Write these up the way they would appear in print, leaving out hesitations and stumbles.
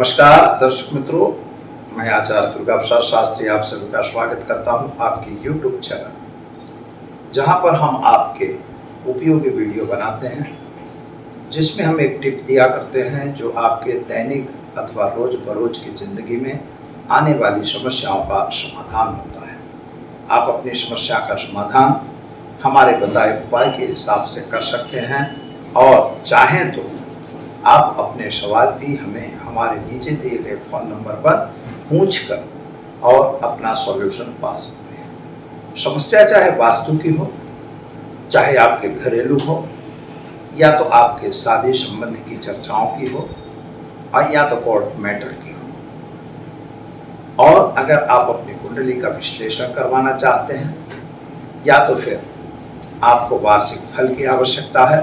नमस्कार दर्शक मित्रों, मैं आचार्य दुर्गा प्रसाद शास्त्री आप सभी का स्वागत करता हूं आपके YouTube चैनल, जहां पर हम आपके उपयोगी वीडियो बनाते हैं जिसमें हम एक टिप दिया करते हैं जो आपके दैनिक अथवा रोज बरोज की जिंदगी में आने वाली समस्याओं का समाधान होता है। आप अपनी समस्या का समाधान हमारे बताए उपाय के हिसाब से कर सकते हैं और चाहें तो आप अपने सवाल भी हमें हमारे नीचे दिए गए फ़ोन नंबर पर पूछकर और अपना सॉल्यूशन पा सकते हैं। समस्या चाहे वास्तु की हो, चाहे आपके घरेलू हो, या तो आपके शादी संबंध की चर्चाओं की हो और या तो कोर्ट मैटर की हो। और अगर आप अपनी कुंडली का विश्लेषण करवाना चाहते हैं या तो फिर आपको वार्षिक फल की आवश्यकता है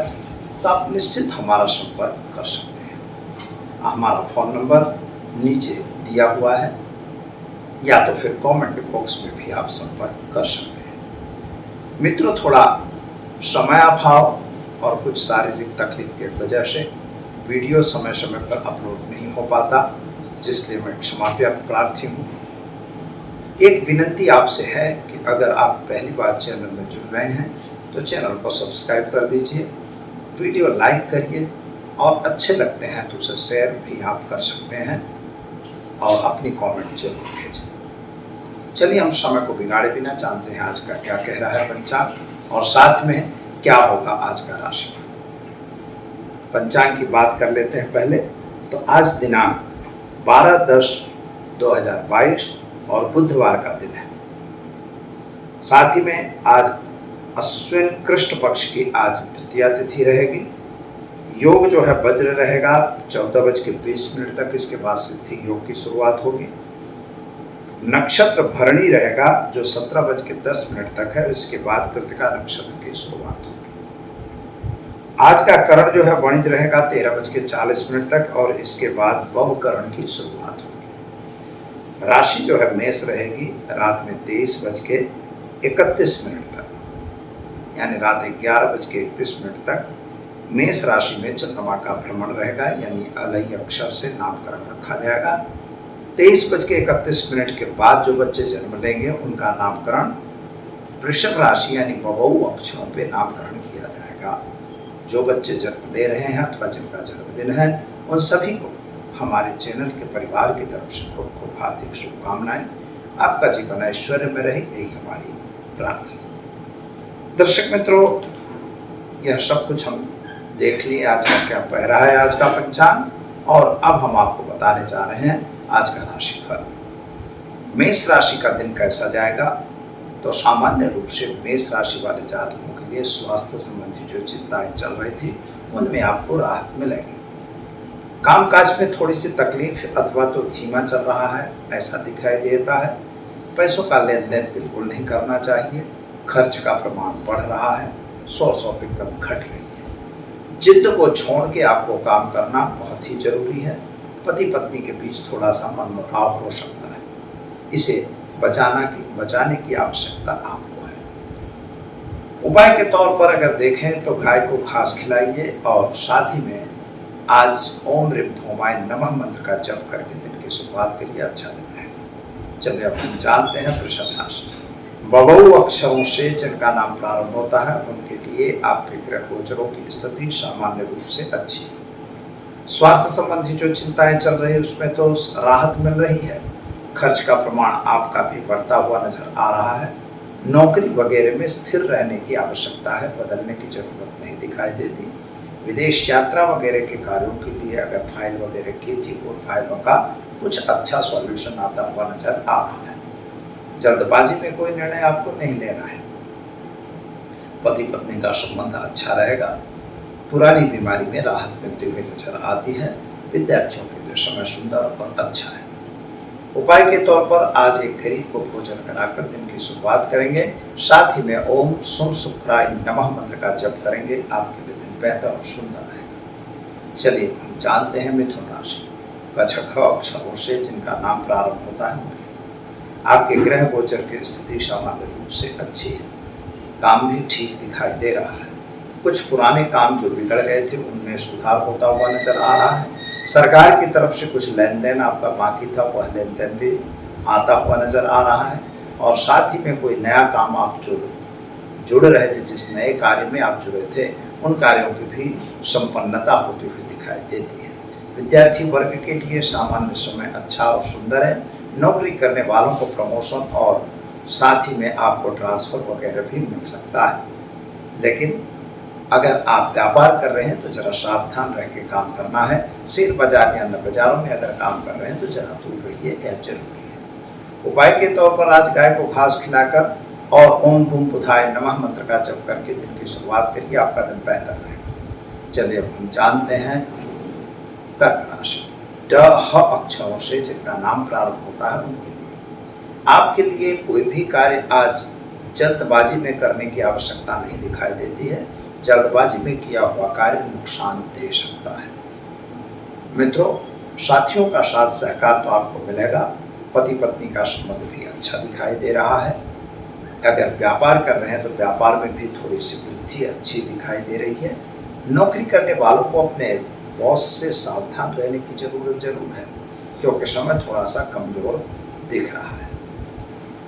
तो आप निश्चित हमारा संपर्क कर सकते हैं। हमारा फ़ोन नंबर नीचे दिया हुआ है या तो फिर कमेंट बॉक्स में भी आप संपर्क कर सकते हैं। मित्रों, थोड़ा समय अभाव और कुछ शारीरिक तकलीफ के वजह से वीडियो समय समय पर अपलोड नहीं हो पाता, जिसलिए मैं क्षमा प्रार्थी हूँ। एक विनती आपसे है कि अगर आप पहली बार चैनल में जुड़ रहे हैं तो चैनल को सब्सक्राइब कर दीजिए, वीडियो लाइक करिए और अच्छे लगते हैं तो उसे शेयर भी आप कर सकते हैं और अपनी कमेंट जरूर भेजें। चलिए हम समय को बिगाड़े बिना जानते हैं आज का क्या कह रहा है पंचांग और साथ में क्या होगा आज का राशिफल। पंचांग की बात कर लेते हैं पहले। तो आज दिनांक 12/10/2022 और बुधवार का दिन है। साथ ही में आज अश्विन कृष्ण पक्ष की आज तृतीया तिथि रहेगी। योग जो है वज्र रहेगा 14:20 तक, इसके बाद सिद्धि योग की शुरुआत होगी। नक्षत्र भरणी रहेगा जो 17:10 तक है, इसके बाद कृतिका नक्षत्र की शुरुआत होगी। आज का करण जो है वणिज रहेगा 13:40 तक और इसके बाद बहु करण की शुरुआत होगी। राशि जो है मेष रहेगी रात में 23:31 तक, यानी रात 11:31 तक मेष राशि में चंद्रमा का भ्रमण रहेगा, यानी अलई अक्षर से नामकरण रखा जाएगा। 23:31 के बाद जो बच्चे जन्म लेंगे उनका नामकरण वृषभ राशि यानी बबऊ अक्षरों पे नामकरण किया जाएगा। जो बच्चे जन्म ले रहे हैं अथवा जिनका जन्मदिन है उन सभी को हमारे चैनल के परिवार की तरफ से खूब हार्दिक शुभकामनाएं। आपका जीवन ऐश्वर्य में रहे, यही हमारी प्रार्थना। दर्शक मित्रों, यह सब कुछ हम देख लिए आज का क्या पहरा है आज का पंचांग, और अब हम आपको बताने जा रहे हैं आज का राशिफल। मेष राशि का दिन कैसा जाएगा? तो सामान्य रूप से मेष राशि वाले जातकों के लिए स्वास्थ्य संबंधी जो चिंताएं चल रही थी उनमें आपको राहत मिलेगी। कामकाज में थोड़ी सी तकलीफ अथवा तो धीमा चल रहा है ऐसा दिखाई देता है। पैसों का लेन देन बिल्कुल नहीं करना चाहिए। खर्च का प्रमाण बढ़ रहा है, सोर्स ऑफ इनकम घट रही है। जिद्द को छोड़ के आपको काम करना बहुत ही जरूरी है। पति पत्नी के बीच थोड़ा सा मनमुटाव हो सकता है, इसे बचाने की आवश्यकता आपको है। उपाय के तौर पर अगर देखें तो गाय को घास खिलाइए और साथ ही में आज ओम ह्रीं भौमाय नमः मंत्र का जप करके दिन की शुरुआत करिए, अच्छा दिन रहेगा। चलिए अब हम जानते हैं वृषभ राशि। बबऊ अक्षरों से जिनका नाम प्रारंभ होता है उनके लिए आपके ग्रह गोचरों की स्थिति सामान्य रूप से अच्छी है। स्वास्थ्य संबंधी जो चिंताएं चल रही है उसमें तो राहत मिल रही है। खर्च का प्रमाण आपका भी बढ़ता हुआ नजर आ रहा है। नौकरी वगैरह में स्थिर रहने की आवश्यकता है, बदलने की जरूरत नहीं दिखाई देती। विदेश यात्रा वगैरह के कार्यों के लिए अगर फाइल वगैरह की थी उन फाइलों का कुछ अच्छा सॉल्यूशन आता हुआ नजर आ रहा है। जल्दबाजी में कोई निर्णय आपको नहीं लेना है। पति पत्नी का संबंध अच्छा रहेगा। पुरानी बीमारी में राहत मिलती हुई नजर आती है। विद्यार्थियों के लिए समय सुंदर और अच्छा है। उपाय के तौर पर आज एक गरीब को भोजन कराकर दिन की शुरुआत करेंगे। साथ ही में ओम सुम शुक्राय नमः मंत्र का जप करेंगे, आपके लिए दिन बेहतर और सुंदर रहेगा। चलिए हम जानते हैं मिथुन राशि। कछख अक्षरों से जिनका नाम प्रारंभ होता है आपके ग्रह गोचर की स्थिति सामान्य रूप से अच्छी है। काम भी ठीक दिखाई दे रहा है। कुछ पुराने काम जो बिगड़ गए थे उनमें सुधार होता हुआ नजर आ रहा है। सरकार की तरफ से कुछ लेन देन आपका बाकी था, वह लेन देन भी आता हुआ नजर आ रहा है। और साथ ही में कोई नया काम आप जो जुड़ रहे थे, जिस नए कार्य में आप जुड़े थे, उन कार्यों की भी संपन्नता होती हुई दिखाई देती है। विद्यार्थी वर्ग के लिए सामान्य समय अच्छा और सुंदर है। नौकरी करने वालों को प्रमोशन और साथ ही में आपको ट्रांसफर वगैरह भी मिल सकता है। लेकिन अगर आप व्यापार कर रहे हैं तो जरा सावधान रह के काम करना है। शेयर बाजार या अन्य बाजारों में अगर काम कर रहे हैं तो जरा दूर रहिए, यह जरूरी है। उपाय के तौर पर आज गाय को घास खिलाकर और ओम बूम बुधाय नमः मंत्र का जप करके दिन की शुरुआत करिए, आपका दिन बेहतर रहेगा। चलिए अब हम जानते हैं कर्क राशि। ड ह अक्षरों से जिनका नाम प्रारंभ होता है उनके लिए आपके लिए कोई भी कार्य आज जल्दबाजी में करने की आवश्यकता नहीं दिखाई देती है। जल्दबाजी में किया हुआ कार्य नुकसान दे सकता है। मित्रों, साथियों का साथ सहकार तो आपको मिलेगा। पति पत्नी का संबंध भी अच्छा दिखाई दे रहा है। अगर व्यापार कर रहे हैं तो व्यापार में भी थोड़ी सी वृद्धि अच्छी दिखाई दे रही है। नौकरी करने वालों को अपने बॉस से सावधान रहने की जरूरत जरूर है, क्योंकि समय थोड़ा सा कमजोर दिख रहा है।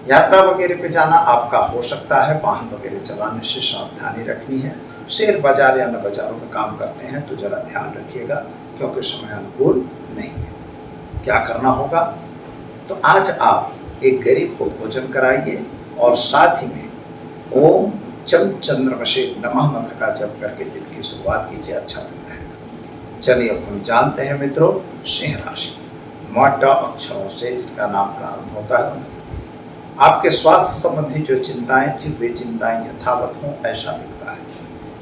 यात्रा वगैरह पे जाना आपका हो सकता है। वाहन वगैरह चलाने से सावधानी रखनी है। शेयर बाजार या अन्य बाजारों में काम करते हैं तो जरा ध्यान रखिएगा, क्योंकि समय अनुकूल नहीं है। क्या करना होगा, तो आज आप एक गरीब को भोजन कराइए और साथ ही में ओम चम चंद्रमशे नमः मंत्र का जप करके दिन की शुरुआत कीजिए, अच्छा दिन रहेगा। चलिए अब हम जानते हैं मित्रों सिंह राशि। मड अक्षरों से जिनका नाम प्रारंभ होता है आपके स्वास्थ्य संबंधी जो चिंताएं थी वे चिंताएं यथावत हों, ऐसा दिखता है।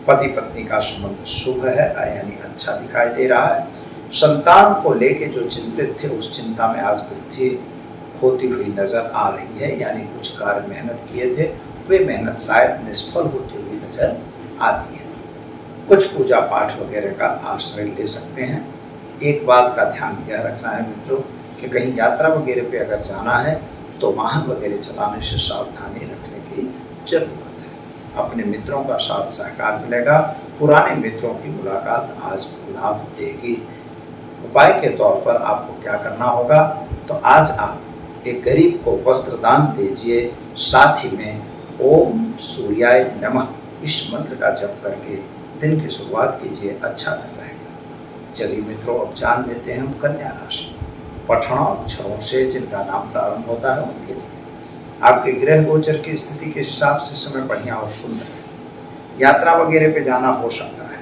पति पत्नी का संबंध शुभ है, यानी अच्छा दिखाई दे रहा है। संतान को लेके जो चिंतित थे उस चिंता में आज वृद्धि होती हुई नजर आ रही है, यानी कुछ कार्य मेहनत किए थे वे मेहनत शायद निष्फल होती हुई नजर आती है। कुछ पूजा पाठ वगैरह का आश्रय ले सकते हैं। एक बात का ध्यान यह रखना है मित्रों कि कहीं यात्रा वगैरह पे अगर जाना है तो वाहन वगैरह चलाने से सावधानी रखने की जरूरत है। अपने मित्रों का साथ सहकार मिलेगा। पुराने मित्रों की मुलाकात आज लाभ देगी। उपाय के तौर पर आपको क्या करना होगा, तो आज आप एक गरीब को वस्त्र दान दीजिए। साथ ही में ओम सूर्याय नमः इस मंत्र का जप करके दिन की शुरुआत कीजिए, अच्छा दिन रहेगा। चलिए मित्रों अब जान लेते हैं हम कन्या राशि। पठण अक्षरों से जिनका नाम प्रारंभ होता है उनके लिए आपके ग्रह गोचर की स्थिति के हिसाब से समय बढ़िया और सुंदर है। यात्रा वगैरह पे जाना हो सकता है।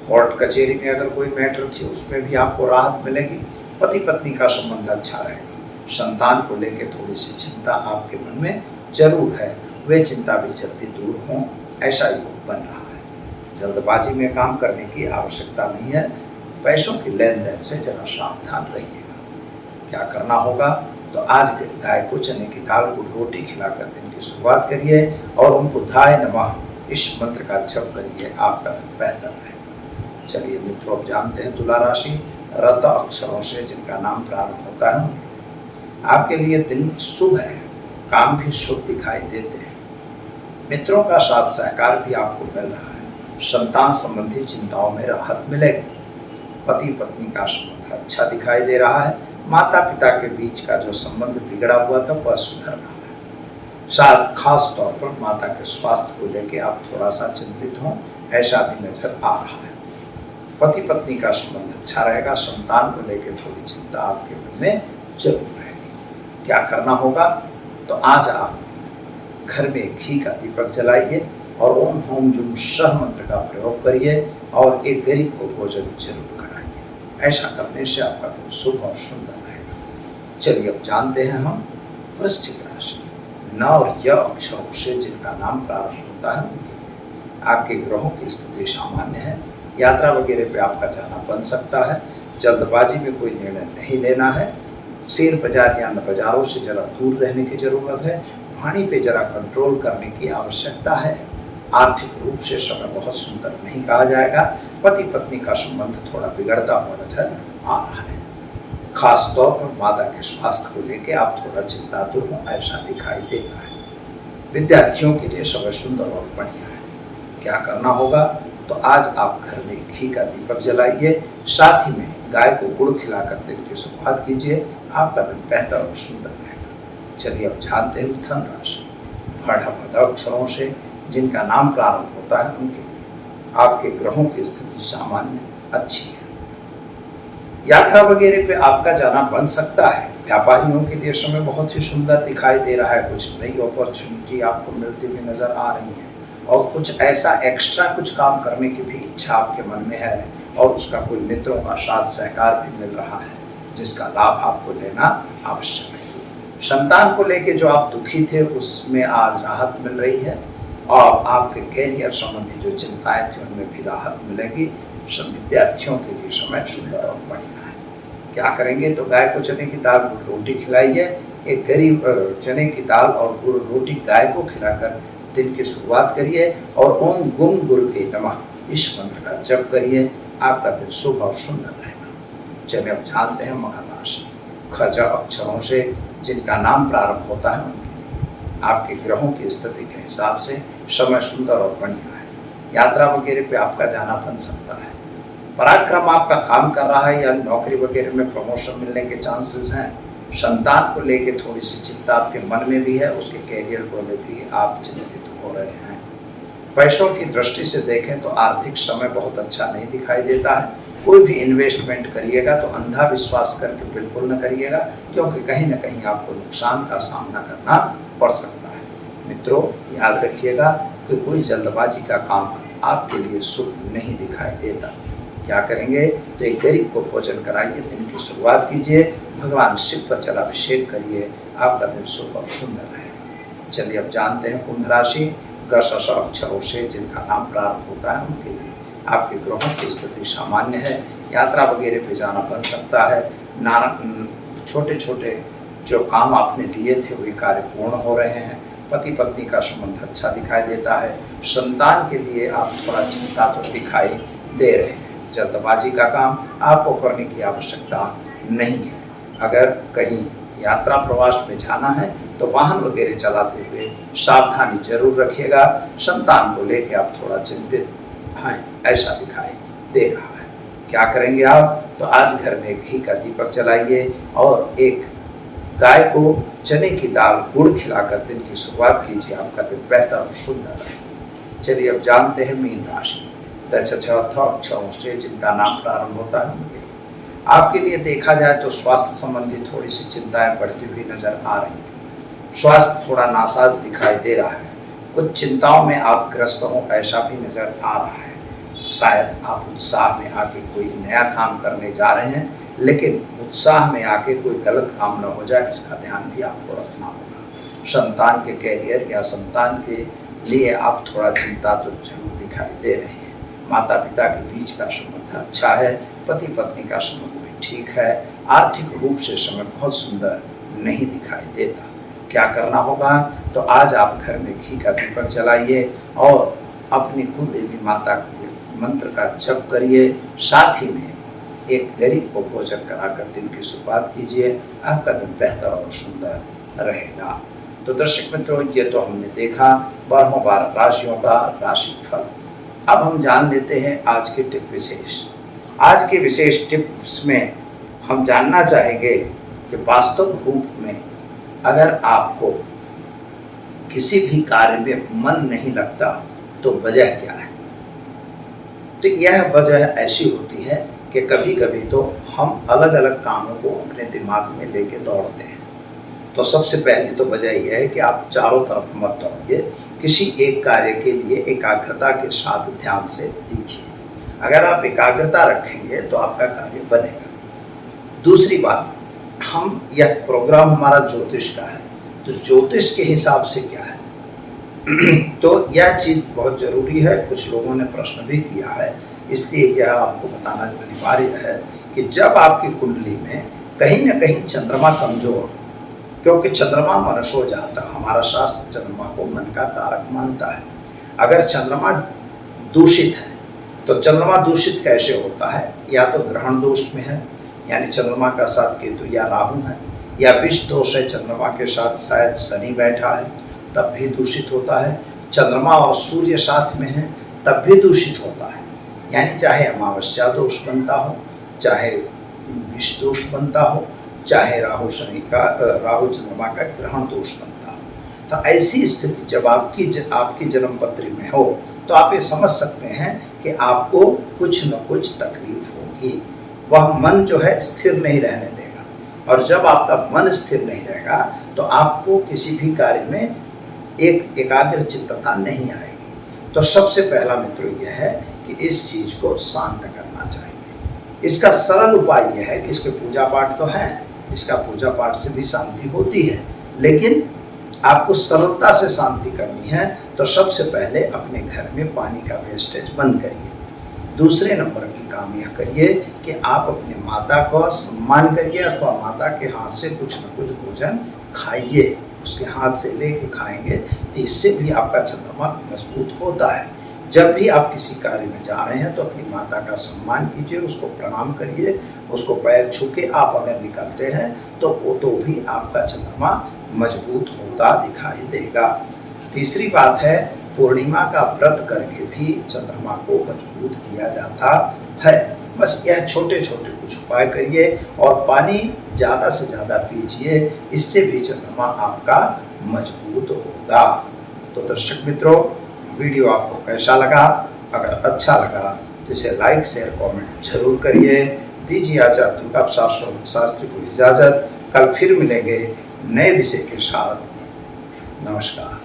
कोर्ट कचहरी में अगर कोई मैटर थी उसमें भी आपको राहत मिलेगी। पति पत्नी का संबंध अच्छा रहेगा। संतान को लेकर थोड़ी सी चिंता आपके मन में जरूर है, वे चिंता भी जल्दी दूर हों, ऐसा योग बन रहा है। जल्दबाजी में काम करने की आवश्यकता नहीं है। पैसों की लेन देन से जरा सावधान रहिएगा। क्या करना होगा, तो आज गाय को चने की दाल को रोटी खिलाकर दिन की शुरुआत करिए और उनको धाय नमः इस मंत्र का जप करिए, आपका दिन बेहतर रहेगा। चलिए मित्रों अब जानते हैं तुला राशि। रत अक्षरों से जिनका नाम प्रारंभ होता है आपके लिए दिन शुभ है। काम भी शुभ दिखाई देते हैं। मित्रों का साथ सहकार भी आपको मिल रहा है। संतान संबंधी चिंताओं में राहत मिलेगी। पति पत्नी का संबंध अच्छा दिखाई दे रहा है। माता पिता के बीच का जो संबंध बिगड़ा हुआ था वह सुधर रहा है। शायद खास तौर पर माता के स्वास्थ्य को लेकर आप थोड़ा सा चिंतित हों, ऐसा भी नजर आ रहा है। पति पत्नी का संबंध अच्छा रहेगा। संतान को लेकर थोड़ी चिंता आपके मन में जरूर रहेगी। क्या करना होगा, तो आज आप घर में घी का दीपक जलाइए और ओम होम जुम सह मंत्र का प्रयोग करिए और एक गरीब को भोजन जरूर कराइए। ऐसा करने से आपका दिन शुभ और सुंदर रहेगा। चलिए अब जानते हैं हम वृश्चिक राशि। न और य अक्षरों से जिनका नाम प्रारंभ होता है आपके ग्रहों की स्थिति सामान्य है। यात्रा वगैरह पे आपका जाना बन सकता है। जल्दबाजी में कोई निर्णय नहीं लेना है। शेयर बाजार या अन्य बाजारों से जरा दूर रहने की जरूरत है। वाणी पे जरा कंट्रोल करने की आवश्यकता है। आर्थिक रूप से समय बहुत सुंदर नहीं कहा जाएगा। पति पत्नी का संबंध थोड़ा बिगड़ता हुआ नजर आ रहा है। खास तौर पर माता के स्वास्थ्य को लेकर आप थोड़ा चिंतातुर हो, ऐसा दिखाई देता है। विद्यार्थियों के लिए समय सुंदर और बढ़िया है। क्या करना होगा, तो आज आप घर में घी का दीपक जलाइए। साथ ही में गाय को गुड़ खिलाकर दिन की शुरुआत कीजिए, आपका दिन बेहतर और सुंदर रहेगा। चलिए अब जानते हैं मिथुन राशि। भड़ अक्षरों से जिनका नाम प्रारंभ होता है उनके लिए आपके ग्रहों की स्थिति सामान्य अच्छी है। यात्रा वगैरह पे आपका जाना बन सकता है। व्यापारियों के लिए समय बहुत ही सुंदर दिखाई दे रहा है। कुछ नई अपॉर्चुनिटी आपको मिलती हुई नजर आ रही है और कुछ ऐसा एक्स्ट्रा कुछ काम करने की भी इच्छा आपके मन में है और उसका कोई मित्रों का साथ सहकार भी मिल रहा है जिसका लाभ आपको लेना आवश्यक है। संतान को लेके जो आप दुखी थे उसमें आज राहत मिल रही है और आपके कैरियर संबंधी जो चिंताएं थी उनमें भी राहत मिलेगी। सब विद्यार्थियों के लिए समय सुंदर और बढ़िया है। क्या करेंगे तो गाय को चने की दाल गुड़ रोटी खिलाइए। एक गरीब चने की दाल और गुड़ रोटी गाय को खिलाकर दिन की शुरुआत करिए और ओम गुम गुरु के नमः इस मंत्र का जप करिए। आपका दिन शुभ और सुंदर रहेगा। चलिए अब जानते हैं मकर राशि। खज अक्षरों से जिनका नाम प्रारंभ होता है उनके लिए आपके ग्रहों की स्थिति के हिसाब से समय सुंदर और बढ़िया है। यात्रा वगैरह पे आपका जाना बन सकता है। पराक्रम आपका काम कर रहा है या नौकरी वगैरह में प्रमोशन मिलने के चांसेस हैं। संतान को लेके थोड़ी सी चिंता आपके मन में भी है, उसके कैरियर को लेकर आप चिंतित हो रहे हैं। पैसों की दृष्टि से देखें तो आर्थिक समय बहुत अच्छा नहीं दिखाई देता है। कोई भी इन्वेस्टमेंट करिएगा तो अंधा विश्वास करके बिल्कुल न करिएगा, क्योंकि कहीं ना कहीं आपको नुकसान का सामना करना पड़ सकता है। मित्रों याद रखिएगा कि कोई जल्दबाजी का काम आपके लिए शुभ नहीं दिखाई देता। क्या करेंगे तो एक गरीब को भोजन कराइए, दिन की शुरुआत कीजिए, भगवान शिव पर जलाभिषेक करिए। आपका दिन शुभ और सुंदर रहेगा। चलिए अब जानते हैं कुंभ राशि। गश अक्षरों से जिनका नाम प्रारंभ होता है उनके लिए आपके ग्रहों की स्थिति सामान्य है। यात्रा वगैरह पे जाना बन सकता है। छोटे छोटे जो काम आपने लिए थे वे कार्य पूर्ण हो रहे हैं। पति पत्नी का संबंध अच्छा दिखाई देता है। संतान के लिए आप थोड़ा चिंता तो दिखाई दे रहे हैं। जल्दबाजी का काम आपको करने की आवश्यकता नहीं है। अगर कहीं यात्रा प्रवास में जाना है तो वाहन वगैरह चलाते हुए सावधानी जरूर रखिएगा। संतान को लेकर आप थोड़ा चिंतित हैं ऐसा दिखाई दे रहा है। क्या करेंगे आप तो आज घर में घी का दीपक जलाइए और एक गाय को चने की दाल गुड़ खिलाकर दिन की शुरुआत कीजिए। आपका दिन बेहतर और सुंदर है। चलिए अब जानते हैं मीन राशि। अक्षरों से जिनका नाम प्रारंभ होता है उनके लिए आपके लिए देखा जाए तो स्वास्थ्य संबंधी थोड़ी सी चिंताएं बढ़ती हुई नजर आ रही हैं। स्वास्थ्य थोड़ा नासाज दिखाई दे रहा है। कुछ चिंताओं में आप ग्रस्त हो ऐसा भी नजर आ रहा है। शायद आप उत्साह में आके कोई नया काम करने जा रहे हैं, लेकिन उत्साह में आके कोई गलत काम न हो जाए इसका ध्यान भी आपको रखना होगा। संतान के कैरियर या संतान के लिए आप थोड़ा चिंता तो जरूर दिखाई दे रहे हैं। माता पिता के बीच का संबंध अच्छा है। पति पत्नी का संबंध भी ठीक है। आर्थिक रूप से समय बहुत सुंदर नहीं दिखाई देता। क्या करना होगा तो आज आप घर में घी का दीपक जलाइए और अपनी कुल देवी माता के मंत्र का जप करिए। साथ ही में एक गरीब को भोजन कराकर दिन की शुरुआत कीजिए। आपका दिन बेहतर और सुंदर रहेगा। तो दर्शक मित्रों, ये तो हमने देखा 12 राशियों का राशिफल। अब हम जान लेते हैं आज के टिप विशेष। आज के विशेष टिप्स में हम जानना चाहेंगे कि वास्तव रूप में अगर आपको किसी भी कार्य में मन नहीं लगता तो वजह क्या है। तो यह वजह ऐसी होती है कि कभी कभी तो हम अलग अलग कामों को अपने दिमाग में लेके दौड़ते हैं। तो सबसे पहली तो वजह यह है कि आप चारों तरफ मत दौड़िए। किसी एक कार्य के लिए एकाग्रता के साथ ध्यान से देखिए। अगर आप एकाग्रता रखेंगे तो आपका कार्य बनेगा। दूसरी बात, हम यह प्रोग्राम हमारा ज्योतिष का है, तो ज्योतिष के हिसाब से क्या है तो यह चीज़ बहुत ज़रूरी है। कुछ लोगों ने प्रश्न भी किया है, इसलिए यह आपको बताना अनिवार्य है कि जब आपकी कुंडली में कहीं ना कहीं चंद्रमा कमजोर हो, क्योंकि चंद्रमा मनसो जाता, हमारा शास्त्र चंद्रमा को मन का कारक मानता है। अगर चंद्रमा दूषित है तो चंद्रमा दूषित कैसे होता है, या तो ग्रहण दोष में है यानी चंद्रमा का साथ केतु या राहु है, या विष दोष है, चंद्रमा के साथ शायद शनि बैठा है तब भी दूषित होता है। चंद्रमा और सूर्य साथ में है तब भी दूषित होता है। यानी चाहे अमावस्या दोष बनता हो, चाहे विष दोष बनता हो, चाहे राहु चंद्रमा का ग्रहण दोष बनता हो। तो ऐसी स्थिति जब आपकी जन्म पत्री में हो तो आप ये समझ सकते हैं कि आपको कुछ न कुछ तकलीफ होगी। वह मन जो है स्थिर नहीं रहने देगा, और जब आपका मन स्थिर नहीं रहेगा तो आपको किसी भी कार्य में एक एकाग्र चित्तता नहीं आएगी। तो सबसे पहला मित्रों यह है कि इस चीज को शांत करना चाहिए। इसका सरल उपाय यह है कि इसके पूजा पाठ तो है, इसका पूजा पाठ से भी शांति होती है, लेकिन आपको सरलता से शांति करनी है। तो सबसे पहले अपने घर में पानी का वेस्टेज बंद करिए। दूसरे नंबर की काम यह करिए कि आप अपने माता का सम्मान करिए, अथवा माता के हाथ से कुछ न कुछ भोजन खाइए। उसके हाथ से लेके खाएंगे तो इससे भी आपका चंद्रमा मजबूत होता है। जब भी आप किसी कार्य में जा रहे हैं तो अपनी माता का सम्मान कीजिए, उसको प्रणाम करिए, उसको पैर छू के आप अगर निकलते हैं तो भी आपका चंद्रमा मजबूत होता दिखाई देगा। तीसरी बात है, पूर्णिमा का व्रत करके भी चंद्रमा को मजबूत किया जाता है। बस यह छोटे छोटे कुछ उपाय करिए और पानी ज़्यादा से ज़्यादा पीजिए, इससे भी चंद्रमा आपका मजबूत होगा। तो दर्शक मित्रों, वीडियो आपको कैसा लगा? अगर अच्छा लगा तो इसे लाइक शेयर कमेंट जरूर करिए। दीजिए आचार्य दुर्गा प्रसाद शास्त्री को इजाज़त। कल फिर मिलेंगे नए विषय के साथ। नमस्कार।